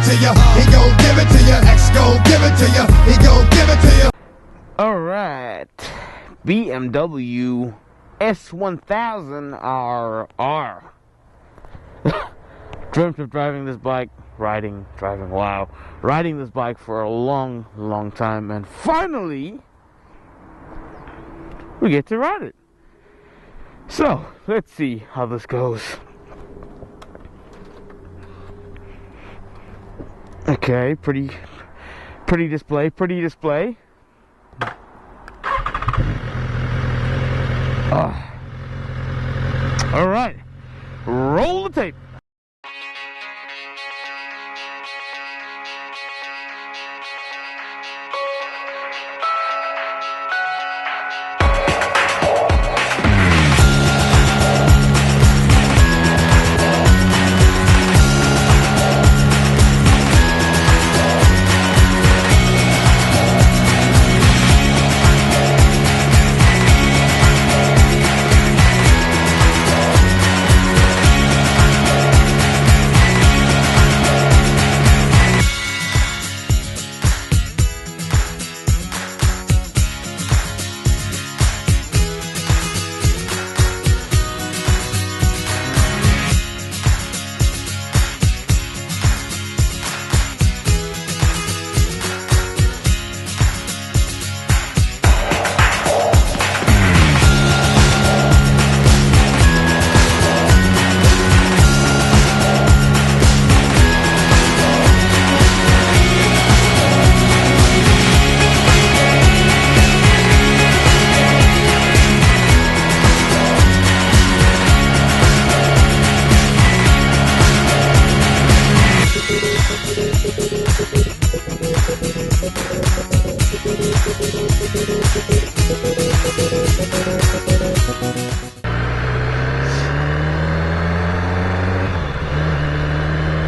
to you. He gon' give it to you. X gon' give it to you. He gon' give it to you. Alright, BMW S1000RR. Dreamt of driving this bike, riding this bike for a long time, and finally we get to ride it. So let's see how this goes. Okay, pretty display. All right, roll the tape.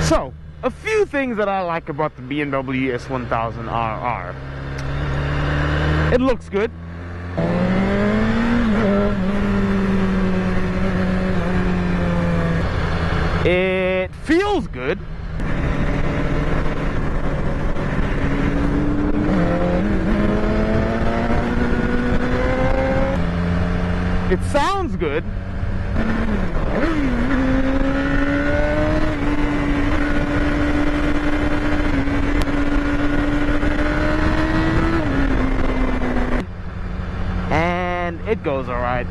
So, a few things that I like about the BMW S1000RR. It looks good. It feels good. It sounds good. And it goes all right.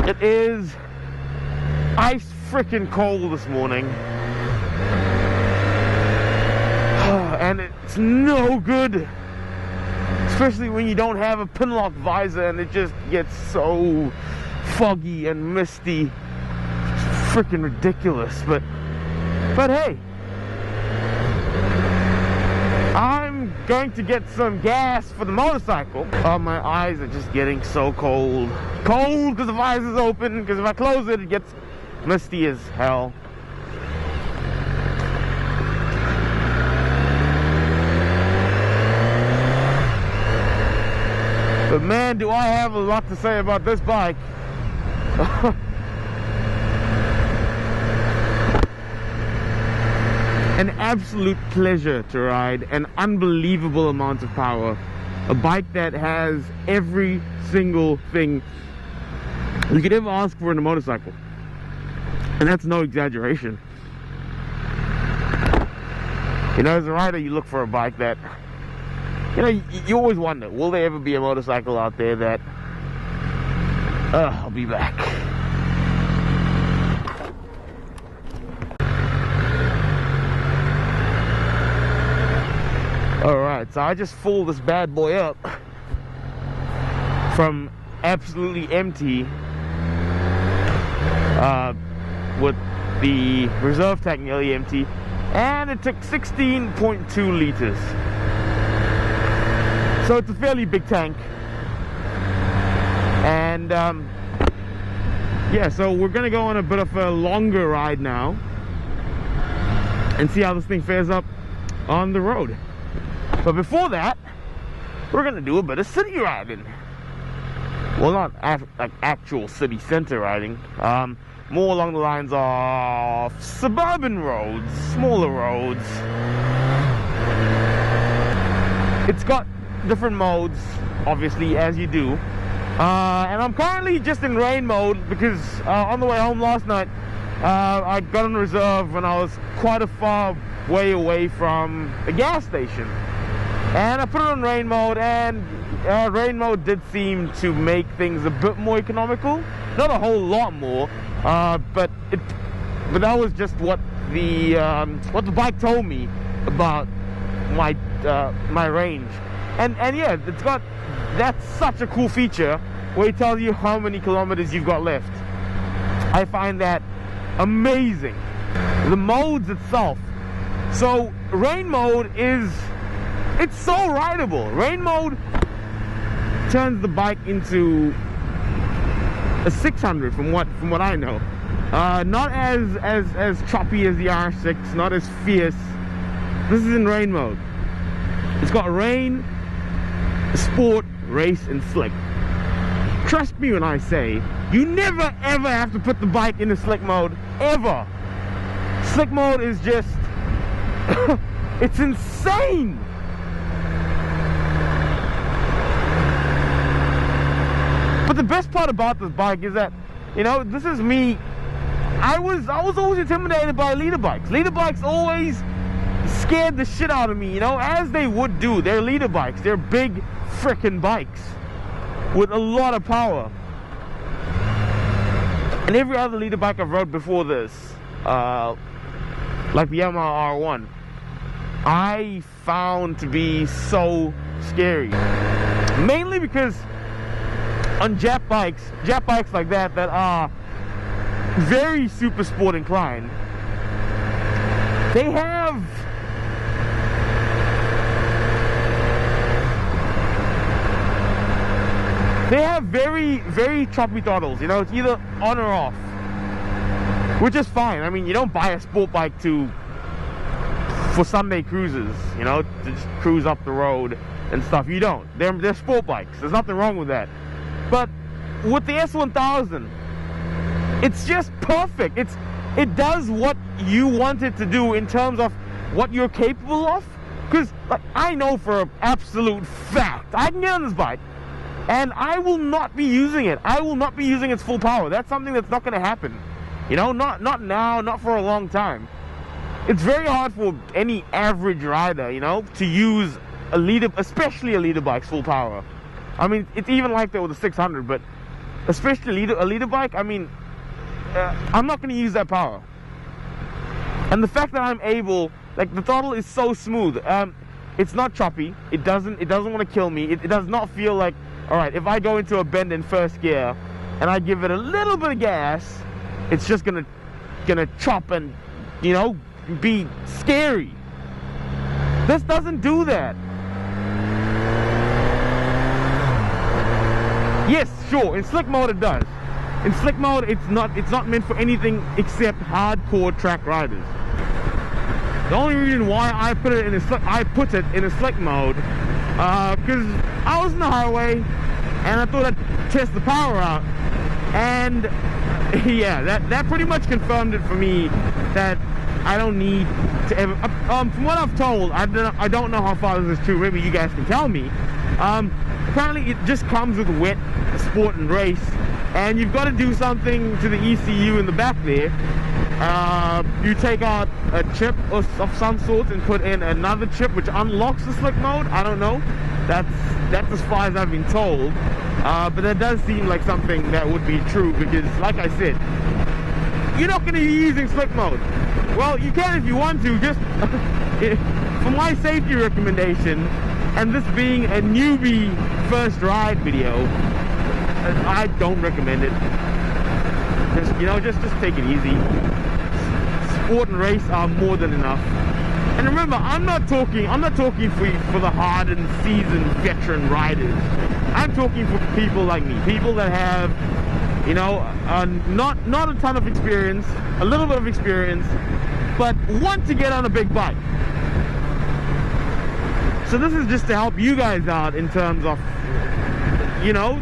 It is ice freaking cold this morning, and it's no good, especially when you don't have a pinlock visor and it just gets so foggy and misty. It's freaking ridiculous, but hey, I'm going to get some gas for the motorcycle. Oh, my eyes are just getting so cold because the visor's open, because if I close it, it gets misty as hell. But man, do I have a lot to say about this bike. An absolute pleasure to ride, an unbelievable amount of power. A bike that has every single thing you could ever ask for in a motorcycle. And that's no exaggeration. You know, as a rider, you look for a bike that, you know, you always wonder, will there ever be a motorcycle out there that, I'll be back. Alright, so I just filled this bad boy up from absolutely empty with the reserve tank nearly empty, and it took 16.2 liters. So it's a fairly big tank. And yeah, so we're gonna go on a bit of a longer ride now and see how this thing fares up. on the road. But before that, we're gonna do a bit of city riding. Well, not like actual city center riding. More along the lines of suburban roads, smaller roads. It's got different modes, obviously, as you do. And I'm currently just in rain mode because on the way home last night, I got on reserve when I was quite a far way away from a gas station. And I put it on rain mode, and rain mode did seem to make things a bit more economical. Not a whole lot more, but that was just what the bike told me about my range. And yeah, that's such a cool feature where it tells you how many kilometers you've got left. I find that amazing. The modes itself. So rain mode it's so rideable. Rain mode turns the bike into a 600 from what I know. Not as choppy as the R6, not as fierce. This is in rain mode. It's got rain, sport, race, and slick. Trust me when I say, you never ever have to put the bike into slick mode, ever. Slick mode is just, it's insane. But the best part about this bike is that, you know, this is me. I was always intimidated by leader bikes. Leader bikes always scared the shit out of me, you know, as they would do. They're leader bikes. They're big frickin' bikes with a lot of power. And every other leader bike I've rode before this, like the Yamaha R1, I found to be so scary. Mainly because on Jap bikes like that are very super sport inclined, they have very, very choppy throttles. You know, it's either on or off, which is fine. I mean, you don't buy a sport bike for Sunday cruises, you know, to just cruise up the road and stuff. You don't. They're sport bikes. There's nothing wrong with that. But with the S1000, it's just perfect. It does what you want it to do in terms of what you're capable of. Because, like, I know for an absolute fact, I can get on this bike and I will not be using it. I will not be using its full power. That's something that's not going to happen. You know, not now, not for a long time. It's very hard for any average rider, you know, to use a leader, especially a leader bike's full power. I mean, it's even like that with a 600, but especially a leader bike, I mean, I'm not going to use that power. And the fact that I'm able, like, the throttle is so smooth. It's not choppy. It doesn't want to kill me. It does not feel like, all right, if I go into a bend in first gear and I give it a little bit of gas, it's just gonna chop and, you know, be scary. This doesn't do that. Yes, sure, in slick mode it does. In slick mode, it's not meant for anything except hardcore track riders. The only reason why I put it in a slick mode, because I was in the highway and I thought I'd test the power out, and yeah, that pretty much confirmed it for me that I don't need to ever. From what I've told, I don't know how far this is true. Maybe you guys can tell me. Apparently, it just comes with wet, sport, and race, and you've got to do something to the ECU in the back there. You take out a chip of some sort and put in another chip, which unlocks the slick mode. I don't know. That's as far as I've been told. But that does seem like something that would be true, because, like I said, you're not going to be using slick mode. Well, you can if you want to. Just for my safety recommendation, and this being a newbie first ride video, I don't recommend it. Just take it easy. Sport and race are more than enough. And remember, I'm not talking for the hardened, seasoned, veteran riders. I'm talking for people like me, people that have, you know, not a ton of experience, a little bit of experience, but want to get on a big bike. So this is just to help you guys out in terms of, you know,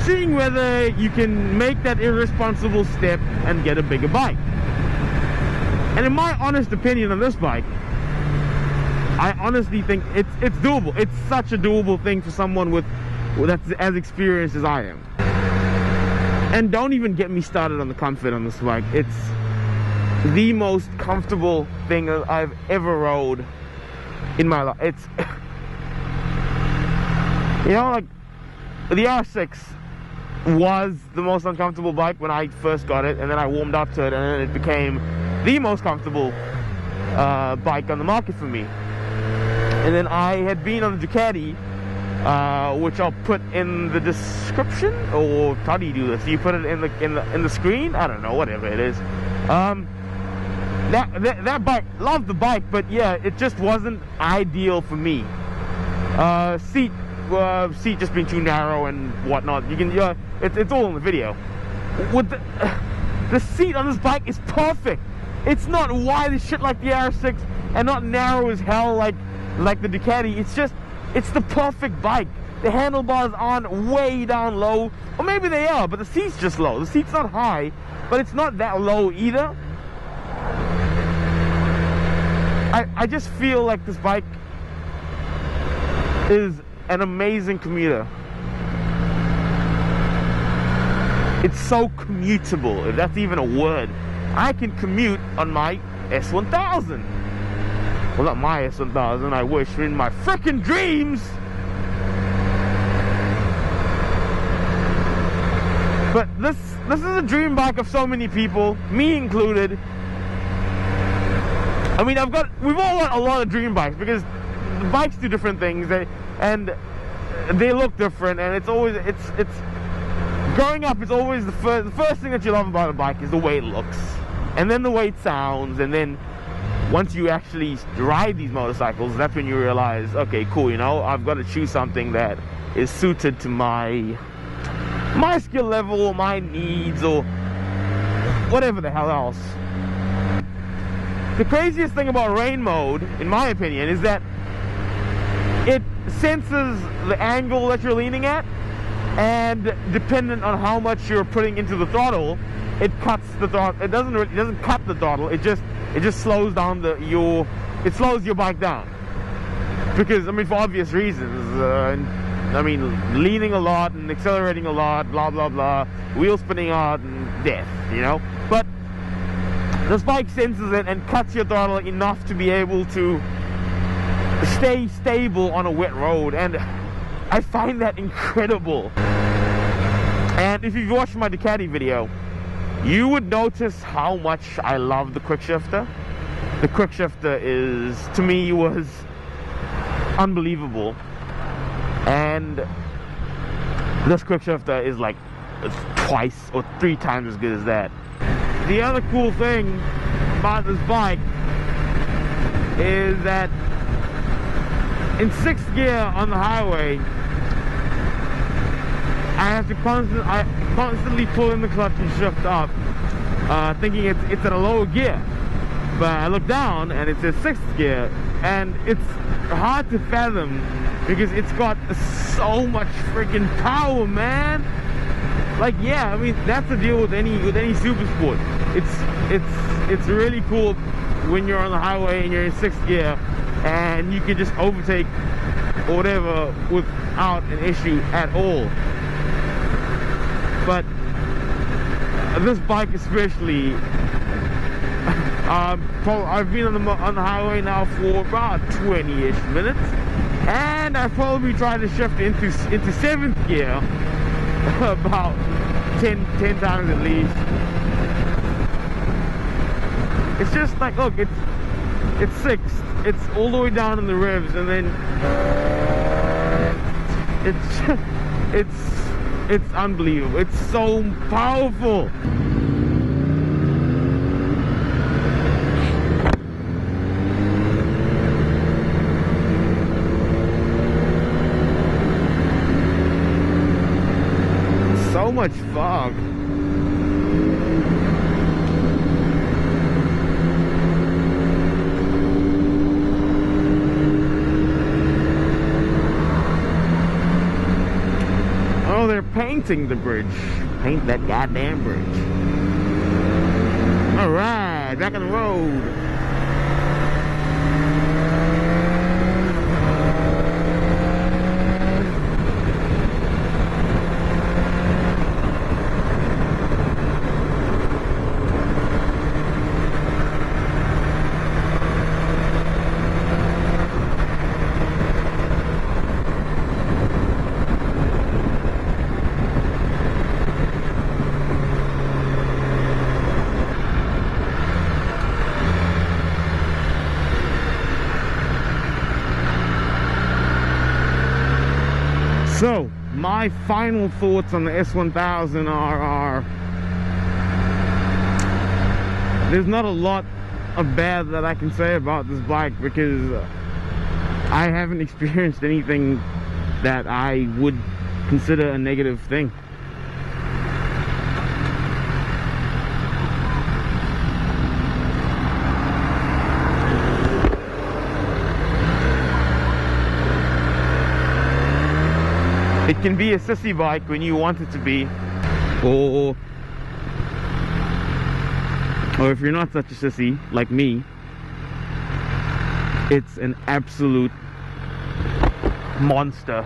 seeing whether you can make that irresponsible step and get a bigger bike. And in my honest opinion on this bike, I honestly think it's doable. It's such a doable thing for someone that's as experienced as I am. And don't even get me started on the comfort on this bike. It's the most comfortable thing I've ever rode in my life. It's, you know, like the R6 was the most uncomfortable bike when I first got it, and then I warmed up to it, and then it became the most comfortable bike on the market for me. And then I had been on the Ducati, which I'll put in the description, or how do you do this? Do you put it in the screen? I don't know, whatever it is. That bike, loved the bike, but yeah, it just wasn't ideal for me. Seat just being too narrow and whatnot. You can, it's all in the video. With the seat on this bike is perfect. It's not wide as shit like the R6 and not narrow as hell like the Ducati. It's the perfect bike. The handlebars aren't way down low, or maybe they are, but the seat's just low. The seat's not high, but it's not that low either. I just feel like this bike is an amazing commuter. It's so commutable, if that's even a word. I can commute on my S1000. Well, not my S1000, I wish. In my frickin' dreams! But this is a dream bike of so many people, me included. I mean, we've all got a lot of dream bikes, because the bikes do different things, and they look different, and it's growing up, it's always the first thing that you love about a bike is the way it looks, and then the way it sounds, and then once you actually ride these motorcycles, that's when you realize, okay, cool, you know, I've got to choose something that is suited to my skill level, or my needs, or whatever the hell else. The craziest thing about rain mode, in my opinion, is that it senses the angle that you're leaning at, and dependent on how much you're putting into the throttle, it cuts the throttle. It doesn't cut the throttle. It just slows down it slows your bike down. Because, I mean, for obvious reasons. I mean, leaning a lot and accelerating a lot, blah blah blah, wheel spinning out and death, you know. But this bike senses it and cuts your throttle enough to be able to stay stable on a wet road, and I find that incredible. And if you've watched my Ducati video, you would notice how much I love the quick shifter. The quick shifter to me was unbelievable, and this quick shifter is like twice or 3 times as good as that. The other cool thing about this bike is that in 6th gear on the highway, I have to constantly pull in the clutch and shift up, thinking it's at a lower gear. But I look down and it says 6th gear, and it's hard to fathom because it's got so much freaking power, man. Like, yeah, I mean, that's the deal with any super sport. It's really cool when you're on the highway and you're in 6th gear and you can just overtake or whatever without an issue at all. But this bike especially, I've been on the highway now for about 20-ish minutes, and I've probably tried to shift into 7th gear about 10 times at least. It's just like, look, it's 6th, it's all the way down in the ribs, and then it's unbelievable. It's so powerful. So much fog. painting the bridge. Paint that goddamn bridge. Alright, back on the road. So, my final thoughts on the S1000RR. There's not a lot of bad that I can say about this bike because I haven't experienced anything that I would consider a negative thing. It can be a sissy bike when you want it to be, or if you're not such a sissy like me, it's an absolute monster.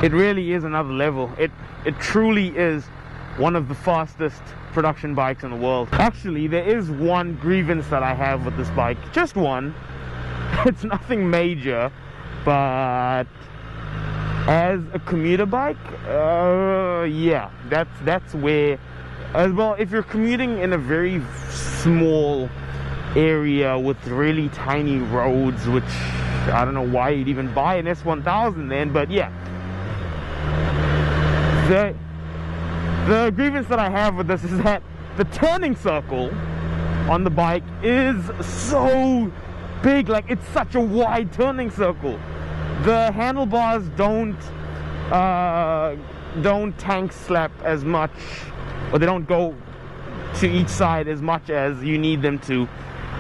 It really is another level. It truly is one of the fastest production bikes in the world. Actually, there is one grievance that I have with this bike, just one. It's nothing major. But as a commuter bike, yeah, that's where, as well, if you're commuting in a very small area with really tiny roads, which I don't know why you'd even buy an S1000 then, but yeah. The grievance that I have with this is that the turning circle on the bike is so big. Like, it's such a wide turning circle. The handlebars don't tank slap as much, or they don't go to each side as much as you need them to,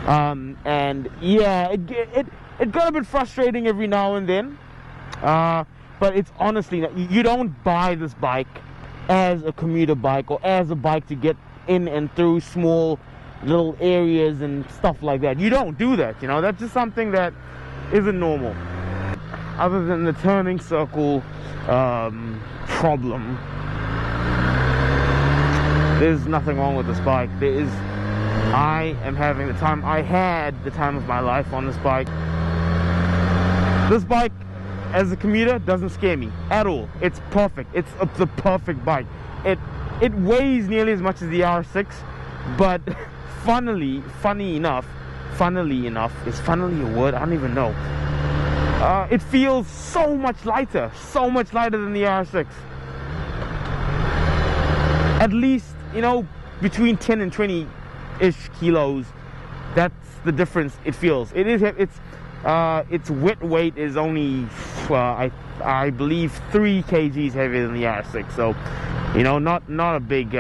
and yeah, it got a bit frustrating every now and then, but it's honestly, you don't buy this bike as a commuter bike or as a bike to get in and through small little areas and stuff like that. You don't do that, you know. That's just something that isn't normal. Other than the turning circle problem, there's nothing wrong with this bike. I am having the time, I had the time of my life on this bike. This bike, as a commuter, doesn't scare me at all. It's perfect. It's the perfect bike. It weighs nearly as much as the R6, but funny enough, is funnily a word? I don't even know. It feels so much lighter than the R6. At least, you know, between 10 and 20-ish kilos. That's the difference it feels. Its wet weight is only, I believe, 3 kgs heavier than the R6. So, you know, not a big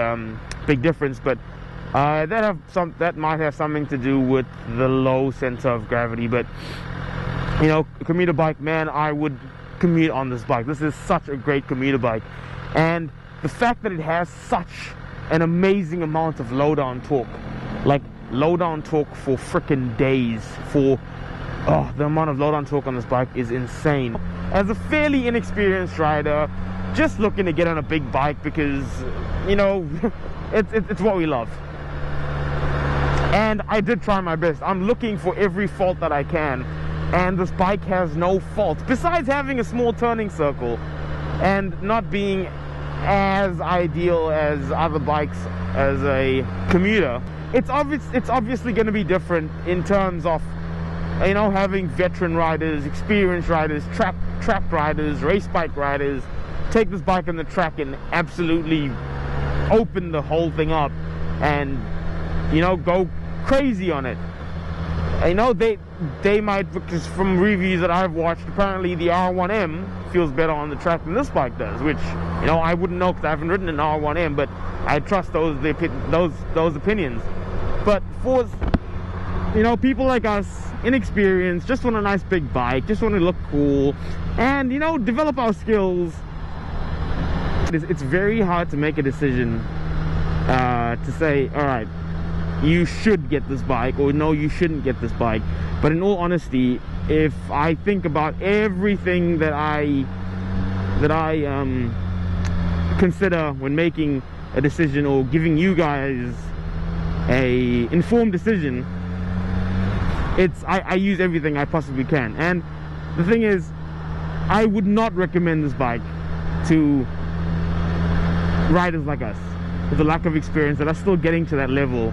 difference, but that might have something to do with the low center of gravity. But you know, commuter bike, man, I would commute on this bike. This is such a great commuter bike, and the fact that it has such an amazing amount of low down torque, like low down torque for freaking days. The amount of low down torque on this bike is insane. As a fairly inexperienced rider, just looking to get on a big bike because, you know, it's what we love. And I did try my best. I'm looking for every fault that I can, and this bike has no fault besides having a small turning circle and not being as ideal as other bikes as a commuter. It's obviously going to be different in terms of, you know, having veteran riders, experienced riders, track riders, race bike riders take this bike on the track and absolutely open the whole thing up and, you know, go crazy on it. You know, they might, because from reviews that I've watched, apparently the R1M feels better on the track than this bike does, which, you know, I wouldn't know because I haven't ridden an R1M, but I trust those opinions. But for, you know, people like us inexperienced, just want a nice big bike, just want to look cool, and you know, develop our skills. It's very hard to make a decision to say, all right, you should get this bike, or no, you shouldn't get this bike. But in all honesty, if I think about everything that I consider when making a decision or giving you guys a informed decision, I use everything I possibly can. And the thing is, I would not recommend this bike to riders like us with a lack of experience that are still getting to that level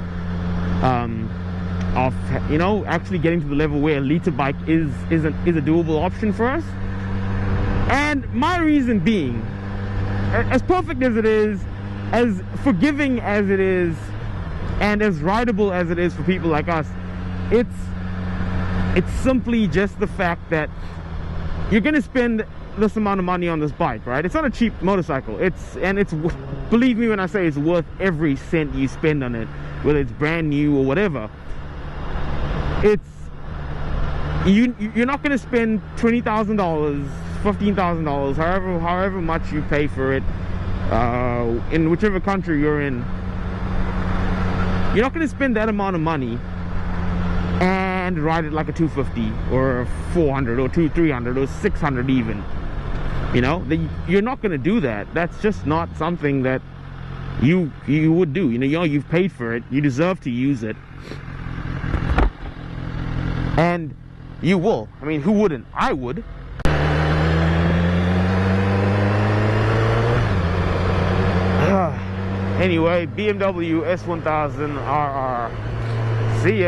of, you know, actually getting to the level where a liter bike is a doable option for us. And my reason being, as perfect as it is, as forgiving as it is, and as rideable as it is for people like us, it's simply just the fact that you're gonna spend this amount of money on this bike, right? It's not a cheap motorcycle. Believe me when I say it's worth every cent you spend on it, whether it's brand new or whatever. You're not gonna spend $20,000, $15,000, however much you pay for it, in whichever country you're in. You're not going to spend that amount of money and ride it like a 250 or a 400 or 300 or 600 even. You know, you're not going to do that. That's just not something that you would do. You know, you've paid for it. You deserve to use it, and you will. I mean, who wouldn't? I would. Anyway, BMW S1000RR. See ya.